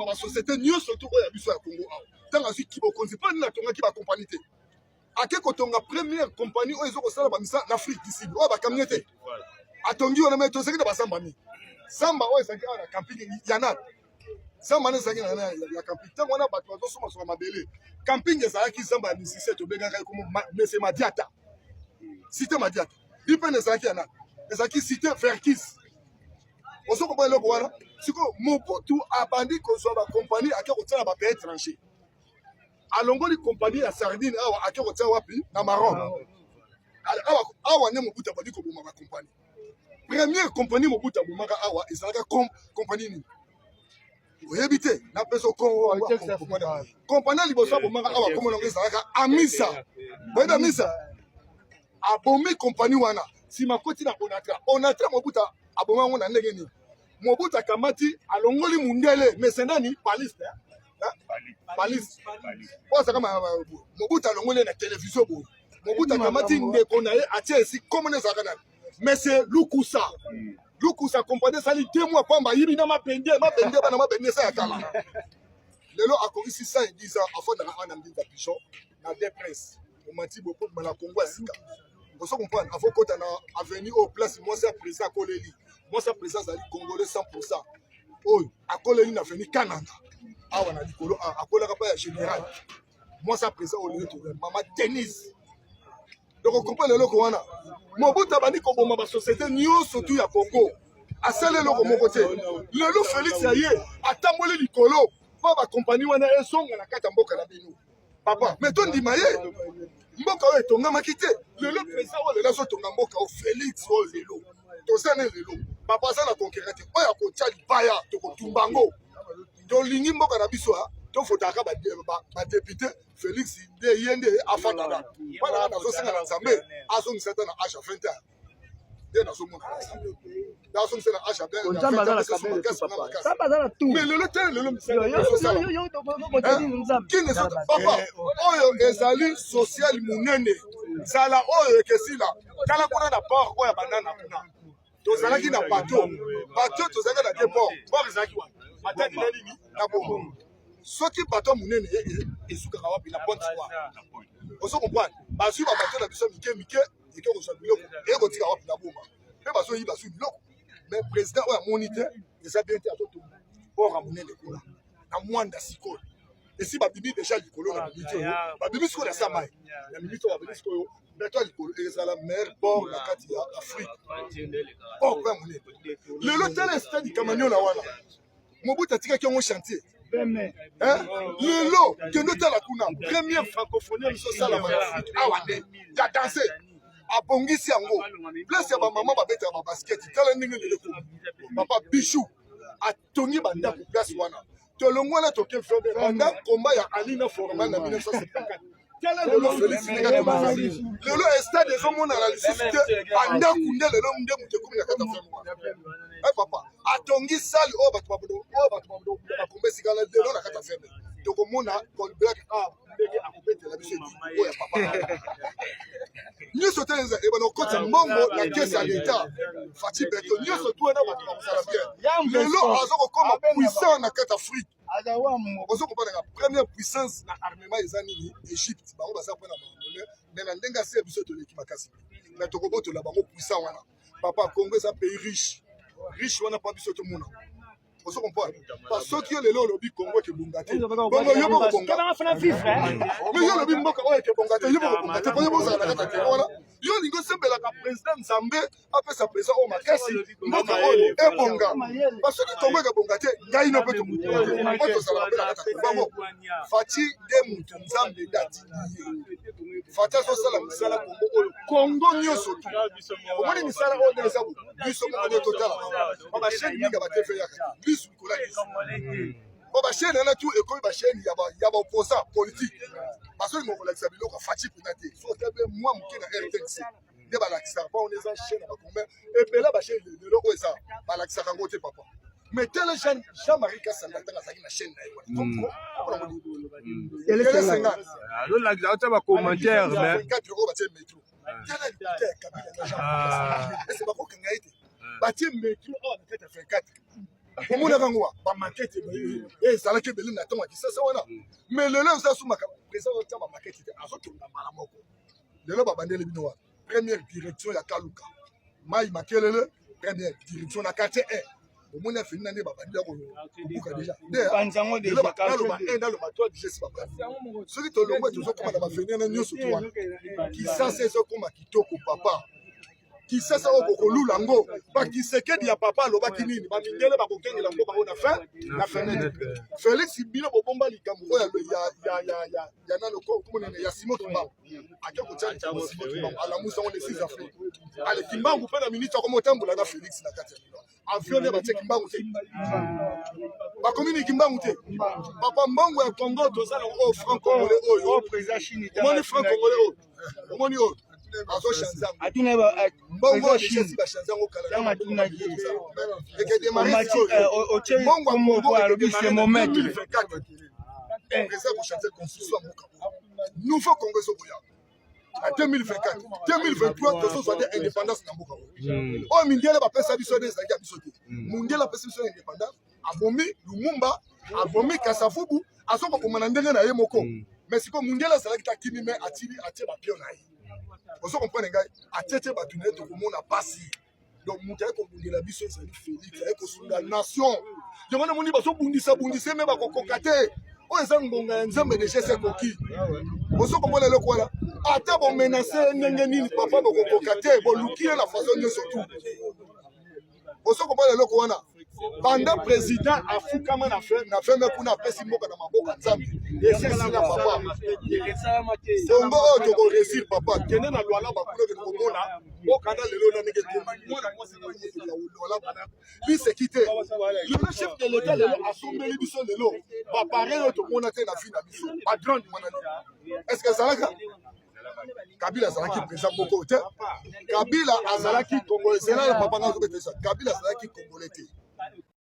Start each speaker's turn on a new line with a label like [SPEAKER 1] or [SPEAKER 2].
[SPEAKER 1] ma société mieux surtout oya biso ya Congo tant azui ki bokonzi pas na tonga ki ba compagnie te ake kotonga première compagnie oyo ezo kosala bamisa na Afrique du Sud oyo bakamie te atongi wana me tozaki na basamba mi samba oyo ezalaki awa na camping yana samba wana ezalaki ya camping ntango wana bato bazosomasoka mabele camping ezalaki samba ya misise tobengaka komo mese Madiata cité Madiata ipene ezalaki yana ezalaki cité Verkis ozokoma eloko wana siko Mobutu abandi kozwa bakompagnie ake kotiala bapays étranger alongoli compagnie ya sardine awa ake kotia wapi na Maroc awa ne Mobutu abandi koboma bakompagnie première compagnie Mobutu abomaka awa ezalaka compagnie nini oyebi te na peso Congo compagnie liboso abomaka awa komona ngo ezalaka Amisa boyebi Amisa abomi compagnie wana nsima koti na Onatra Mobutu aboma ngo na ndenge nini Mobutu akamati alongoli mundele mesenani paliste paliste posa kama Mobutu alongoli na télévision bo Mobutu akamati ndeko na ye atie esi komone ezalaka nani Monsieur Lukusa compagnie sali 2 mois pamba yibi na mapende bana mapende sa ya kala lelo akorisi 110 ans afin de rendre mbinza pichon na des princes au mati beaucoup na Congo asika vous comprenez avant kota na avenue au place moi c'est président Koleli moi c'est président zali congolais 100% oyo akoleli na avenue Kananga awa na likolo akolaka pa ya général moi c'est président Olé Mama Denise. Donc on comprend le loco wana. Mobutu abandi koboma ba société nyonso tu ya Congo. Asale loko moko te. Lelo Félix aye atamboli likolo pa ba compagnie wana esonga na kata mboka na bino. Papa, mais to ndima ye. Mboka oyo tonga makite. Lelo président oyo lelo so tonga mboka o Félix o lelo. To sane lelo. Papa ça na conquérant. Oya ko tia libaya to ko tumbango. To lingi mboka na biso ha. To fotaka ba député Félix de yende afata voilà nazo senga na Nzambe azo misata na âge 20 ans de nazo mona nazo misata na âge 20 ans mais le temps le qui ne sont papa oyo ezali social munene sala oyo ekesila kala kuna na port oyo banana kuna tozalaki na bateau tozalaki na deux port ezalaki wa matadi na nini na bongo soki bateau munene esukaka wapi na Pointe Noire ozo comprendre bazwi ba bateau na biso mike eke kozwa biloko ekotika wapi na bomba mpe bazoyi bazwi biloko mais président oyo amoni te eza bien te azotonga port ya munene kuna na mwanda sikoyo esi babimi deja likolo na mimiti oyo babimi sikoyo na samai na mimiti oyo babimi sikoyo bateau ya likolo ezala meilleur port na kati ya Afrique port mpe munene lelo tala stade Kamanyola wana Mobutu atikaki yango chantier lelo kendo tala kuna première francophonie social awa nde ya danse abongisi yango place ya bamama babetaka babasket tala ndenge lelo papa Bichou atongi bandako place wana tolongwana toke banda komba ya Alina Formal na 1974 tala lelo Félix lelo stade ezomona na lisusu te bandako nde lelo nde moto ekomi na kata femme papa atongi sali oyo bato babodo bakomba esika na lelo na kata femme tokomona Colbert ndenge akobetela biso oyo papa nyonso te ebana okota mbongo na kese ya leta Fati Beto nyonso tu wana bato bakosala bien lelo azokokoma puissant na kati Afrique ozokopana na première puissance na armement eza nini Égypte bango baza mpona baarmement mais na ndenge asi ya biso toleki makasi mais tokobotola bango puissant wana papa Congo eza pays riche wana pa biso tomona ozo comprendre parce que lelo lobi Congo ke bonga te bongo yo boko bonga mais yo lobi mboka oyo ke bonga te yo boko bonga te po yo boza na kata ke wana yo lingo sembela ka président Nzambe apesa président o makasi mboka oyo e bonga parce que Congo ke bonga te ngai no pe to mutu to sala pe na kata ke bongo Fati de mutu Nzambe dati Fati so sala misala Congo nyonso tu omoni misala oyo ndeza biso mo total ba chaîne minga ba TV ya ba chaîne na tout ekomi ba chaîne ya ba opposant politique parce que mon lakisa biloko Fati peut-être faut que moi muke na RTNC de ba lakisa pas on les en chaîne ba combien et puis là ba chaîne de loko ça ba lakisa kango te papa mais tel Jean-Marie Kassanda tanga saki na chaîne na yo et les 50
[SPEAKER 2] alors là tu vas commentaire mais
[SPEAKER 1] 4 euros ba tiens métro c'est pas quoi ngaite ba tiens métro on peut faire 4 omona kango ba maquette ezalaki ebele na ntango ya kisasa wana mais lelo ezasumaka président otia ba maquette te azotonga mbala moko lelo babandeli bino wana première direction ya Kaluka Mai Makelele première direction na quartier 1 omoni afini nani babandi ya kobuka déjà
[SPEAKER 3] banzango déjà
[SPEAKER 1] naloba le matwa digesi babandi soki tolongwe tozokoma na bafeni na nyonso to wana kisasa ezokoma kitoko papa kisasa okokolula ngo bakisekedi ya papa alobaki nini bamindele bakokengela ngo bango na fenêtre Félix bino bobomba likambo oyo ya nano komonene ya Simon Kimbangu ake kotia likambo Simon Kimbangu alamusa ngo le 6 avril ale Kimbangu mpe na minute akomotambola na Félix na kati ya bino avion ne batie Kimbangu te bakomini Kimbangu te papa Mbongo ya Congo tozala o franc congolais oyo moni franc congolais oyo omoni oyo
[SPEAKER 3] atuna
[SPEAKER 1] mbongo chesi ba chanzango kala
[SPEAKER 3] na tuna
[SPEAKER 1] et que démarrer
[SPEAKER 3] mbongo mbongo alobi c'est moment
[SPEAKER 1] président pour chanter constitution moka nouveau congrès soboya en 2024 2023 tozo soit indépendance na mboka o mindele ba pesa biso des zaki biso te mundele pesa biso indépendance abomi Lumumba abomi Kasavubu asoko komana ndenge na ye moko mais siko mundele azalaki takimi mais atili atie ba pion na ye vous comprenez, gars, à tête de Batunet, tout le monde a passé. Donc, vous avez compris la mission, c'est Félix, vous avez compris la nation. Je me demande si vous bondissez, mais vous concatez. Vous avez un de chez ces coquilles. Vous comprenez le quoi là? Attends, vous menacez, papa, vous concatez, vous loukez la façon de surtout. Vous comprenez le quoi là? Pendant président Afukama na fait mais kuna pesi mboka na maboka nzambe et c'est ça papa Congo to ko réussir papa kene na lwala ba kulo ke ko mona o kada lelo na neke ko mona moi c'est ko ya lwala lui c'est quitté le chef de l'état lelo asombeli biso lelo ba pareil to mona te na fi na biso ba grande mona est-ce que ça là Kabila azalaki président boko te Kabila azalaki congolais c'est là papa na ko betesa Kabila azalaki congolais te